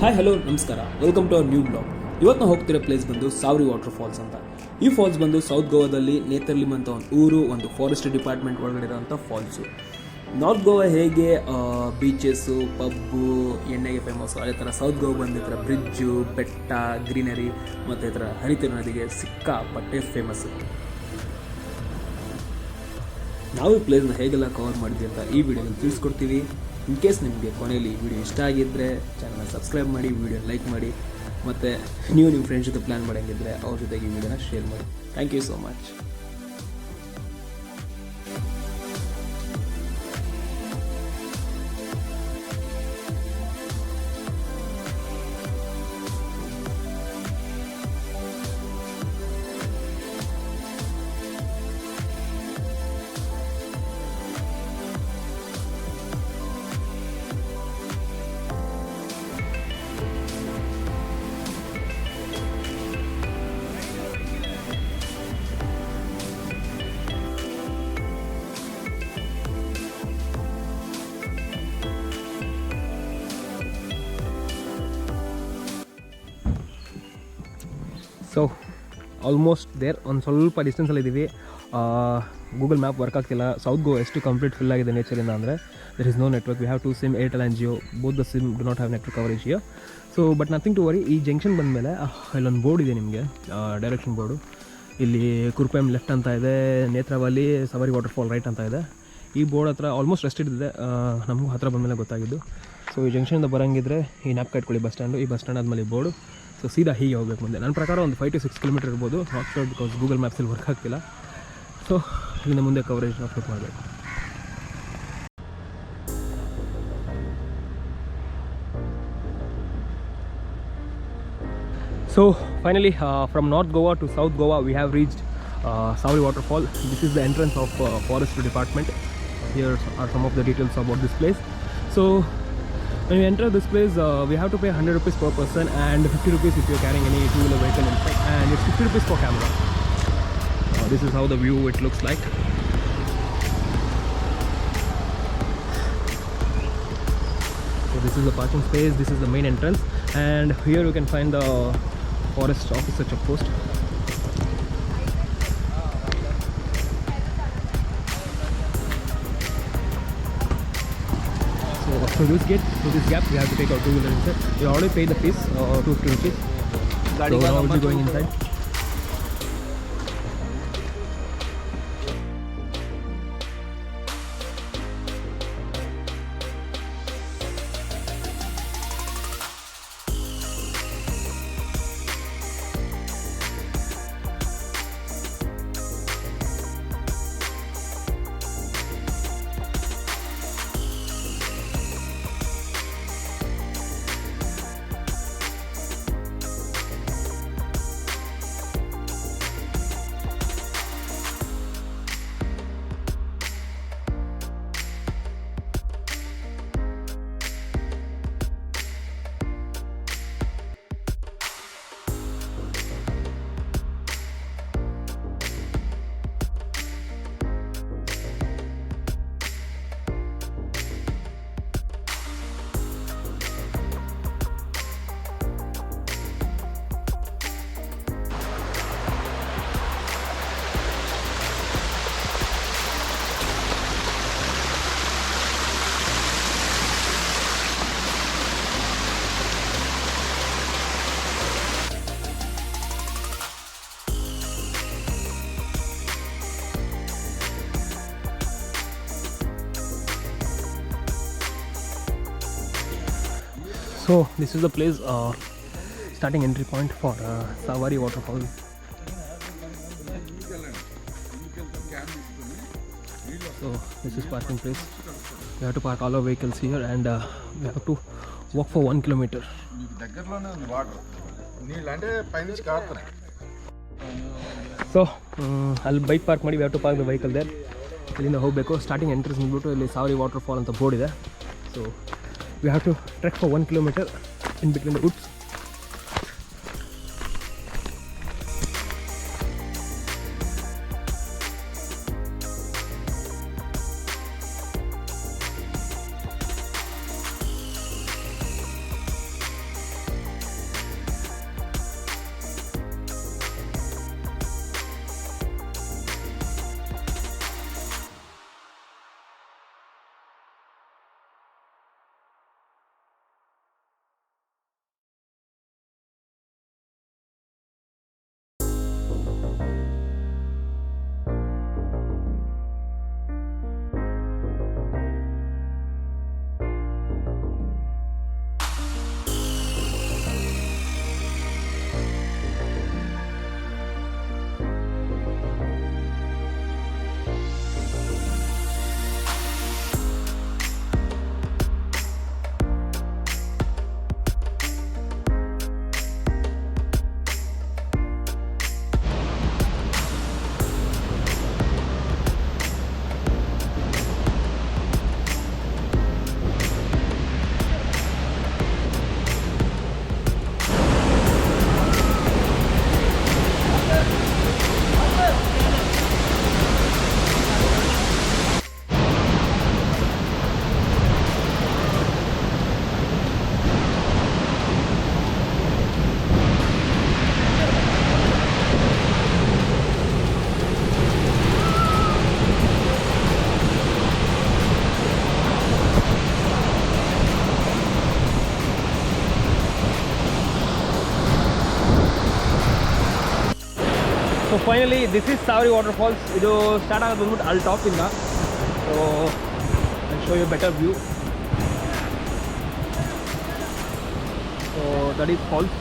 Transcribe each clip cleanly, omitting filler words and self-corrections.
Hi hello ನಮಸ್ಕಾರ, welcome to our new blog. ಇವತ್ತು ನಾವು ಹೋಗ್ತಿರೋ ಪ್ಲೇಸ್ ಬಂದು ಸಾವ್ರಿ ವಾಟರ್ ಫಾಲ್ಸ್ ಅಂತ. ಈ ಫಾಲ್ಸ್ ಬಂದು ಸೌತ್ ಗೋವಾದಲ್ಲಿ ನೇತರ್ಲಿಮ್ ಅಂತ ಒಂದು ಊರು, ಒಂದು ಫಾರೆಸ್ಟ್ ಡಿಪಾರ್ಟ್ಮೆಂಟ್ ಒಳಗಡೆ ಇರೋಂಥ ಫಾಲ್ಸು. ನಾರ್ತ್ ಗೋವಾ ಹೇಗೆ ಬೀಚಸ್ಸು, ಪಬ್ಬು, ಎಣ್ಣೆಗೆ ಫೇಮಸ್ಸು, ಅದೇ ಥರ ಸೌತ್ ಗೋವಾ ಬಂದು ಈ ಥರ ಬ್ರಿಡ್ಜು, ಬೆಟ್ಟ, ಗ್ರೀನರಿ ಮತ್ತು ಈ ಥರ ಹರಿತಿರೋ ನದಿಗೆ ಸಿಕ್ಕಾಪಟ್ಟೆ ಫೇಮಸ್ಸು. ನಾವು ಈ ಪ್ಲೇಸ್ನ ಹೇಗೆಲ್ಲ ಕವರ್ ಮಾಡಿದ್ವಿ ಅಂತ ಈ ವಿಡಿಯೋದಲ್ಲಿ ತಿಳಿಸ್ಕೊಡ್ತೀವಿ. ಇನ್ ಕೇಸ್ ನಿಮಗೆ ಕೊನೆಯಲ್ಲಿ ಈ ವಿಡಿಯೋ ಇಷ್ಟ ಆಗಿದ್ದರೆ ಚಾನಲ್ನ ಸಬ್ಸ್ಕ್ರೈಬ್ ಮಾಡಿ, ವಿಡಿಯೋ ಲೈಕ್ ಮಾಡಿ, ಮತ್ತು ನೀವು ನಿಮ್ಮ ಫ್ರೆಂಡ್ಸ್ ಜೊತೆ ಪ್ಲ್ಯಾನ್ ಮಾಡೋಂಗಿದ್ರೆ ಅವ್ರ ಜೊತೆಗೆ ಈ ವಿಡಿಯೋನ ಶೇರ್ ಮಾಡಿ. Thank you so much. So almost there, ಒಂದು ಸ್ವಲ್ಪ ಡಿಸ್ಟೆನ್ಸಲ್ಲಿದ್ದೀವಿ. ಗೂಗಲ್ ಮ್ಯಾಪ್ ವರ್ಕ್ ಆಗ್ತಿಲ್ಲ. ಸೌತ್ ಗೋವಾ ಎಷ್ಟು ಕಂಪ್ಲೀಟ್ ಫಿಲ್ ಆಗಿದೆ ನೇಚರಿಂದ ಅಂದರೆ there is no network. We have two SIM, Airtel and Jio. Both the SIM do not have network coverage here. So but nothing to worry. ಈ junction ಬಂದಮೇಲೆ ಇಲ್ಲೊಂದು board ಇದೆ ನಿಮಗೆ, ಡೈರೆಕ್ಷನ್ ಬೋರ್ಡು. ಇಲ್ಲಿ ಕುರ್ಪೆಮ್ ಲೆಫ್ಟ್ ಅಂತ ಇದೆ, ನೇತ್ರಾವಲಿ ಸವರಿ ವಾಟರ್ಫಾಲ್ ರೈಟ್ ಅಂತ ಇದೆ. ಈ ಬೋರ್ಡ್ ಹತ್ರ ಆಲ್ಮೋಸ್ಟ್ ರೆಸ್ಟೆಡ್ ಇದೆ, ನಮಗೂ ಹತ್ರ ಬಂದಮೇಲೆ ಗೊತ್ತಾಗಿದ್ದು. ಸೊ ಈ ಜಂಕ್ಷನಿಂದ ಬರೋಂಗಿದ್ರೆ ಈ ನ್ಯಾಪ್ ಇಟ್ಕೊಳ್ಳಿ ಬಸ್ ಸ್ಟ್ಯಾಂಡು. ಈ ಬಸ್ ಸ್ಟ್ಯಾಂಡ್ ಆದಮೇಲೆ ಈ ಬೋರ್ಡು. ಸೊ ಸೀದಾ ಹೀಗೆ ಹೋಗ್ಬೇಕು ಮುಂದೆ. ನನ್ನ ಪ್ರಕಾರ ಒಂದು 5 to 6 ಕಿಲೋಮೀಟರ್ ಇರ್ಬೋದು. ನಾಟ್ ಶೋರ್, ಬಿಕಾಸ್ ಗೂಗಲ್ ಮ್ಯಾಪ್ಸಲ್ಲಿ ವರ್ಕ್ ಆಗ್ತಿಲ್ಲ. ಸೊ ಇಲ್ಲಿಂದ ಮುಂದೆ ಕವರೇಜ್ನ ಅಪ್ಲೋಡ್ ಮಾಡಬೇಕು. So finally, from North Goa to South Goa, we have reached Savri waterfall. This is the entrance of forest department. Here are some of the details about this place. So when you enter this place, we have to pay 100 rupees per person and 50 rupees if you're carrying any two-wheeler vehicle inside, and it's 50 rupees for camera. This is how the view it looks like. So this is the parking space, this is the main entrance, and here you can find the forest officer checkpost. So through this gate, through this gap, we have to take our two-wheeler inside. We already paid the fees, 250 rupees. So now we'll be going inside. So this is the place, starting entry point for Savri waterfall. So this is parking place. We have to park all our vehicles here, and we have to walk for 1 kilometer. So ಅಲ್ಲಿ bike park ಮಾಡಿ, we have to park the vehicle there. ಇಲ್ಲಿಂದ ಹೋಗಬೇಕು. Starting entrance ಬಂದ್ಬಿಟ್ಟು ಇಲ್ಲಿ ಸಾವ್ರಿ waterfall ಅಂತ board ಇದೆ. So we have to trek for 1 kilometer in between the woods. Finally this is Savri waterfalls. ಇದು start ಆಗೋದು ಬಂದ್ಬಿಟ್ಟು ಅಲ್ಲಿ ಟಾಪಿಂದ. So I show you better view. So that is falls.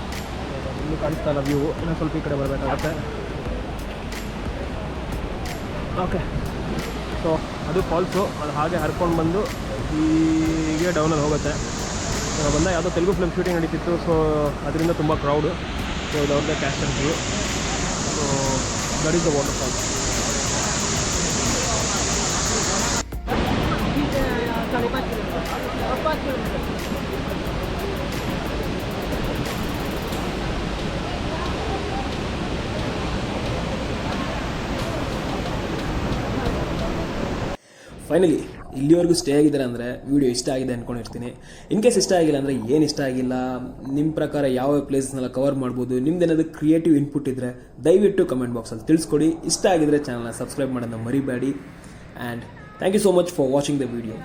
ಇನ್ನೂ ಕಾಣಿಸ್ತಾ ಇಲ್ಲ ವ್ಯೂ, ಇನ್ನೂ ಸ್ವಲ್ಪ ಈ ಕಡೆ ಬರಬೇಕಾಗತ್ತೆ. ಓಕೆ, ಸೊ ಅದು ಫಾಲ್ಸು. ಅದು ಹಾಗೆ ಹರ್ಕೊಂಡು ಬಂದು ಹೀಗೆ ಡೌನಲ್ಲಿ ಹೋಗುತ್ತೆ. ಬಂದ ಯಾವುದೋ ತೆಲುಗು ಫಿಲ್ಮ್ ಶೂಟಿಂಗ್ ನಡೀತಿತ್ತು, ಸೊ ಅದರಿಂದ ತುಂಬ ಕ್ರೌಡು. ಸೊ ಇದು ಅವ್ರದ್ದೇ ಕ್ಯಾಸ್ಟರ್ view. So that is the waterfalls. Finally ಇಲ್ಲಿವರೆಗೂ ಸ್ಟೇ ಆಗಿದ್ದಾರೆ ಅಂದರೆ ವಿಡಿಯೋ ಇಷ್ಟ ಆಗಿದೆ ಅಂದ್ಕೊಂಡಿರ್ತೀನಿ. ಇನ್ ಕೇಸ್ ಇಷ್ಟ ಆಗಿಲ್ಲ ಅಂದರೆ ಏನು ಇಷ್ಟ ಆಗಿಲ್ಲ, ನಿಮ್ಮ ಪ್ರಕಾರ ಯಾವ ಪ್ಲೇಸಸ್ನೆಲ್ಲ ಕವರ್ ಮಾಡ್ಬೋದು, ನಿಮ್ದೇನಾದರೂ ಕ್ರಿಯೇಟಿವ್ ಇನ್ಪುಟ್ ಇದ್ದರೆ ದಯವಿಟ್ಟು ಕಮೆಂಟ್ ಬಾಕ್ಸಲ್ಲಿ ತಿಳಿಸ್ಕೊಡಿ. ಇಷ್ಟ ಆಗಿದ್ರೆ ಚಾನಲ್ನ ಸಬ್ಸ್ಕ್ರೈಬ್ ಮಾಡೋದನ್ನ ಮರಿಬೇಡಿ. And thank you so much for watching the video.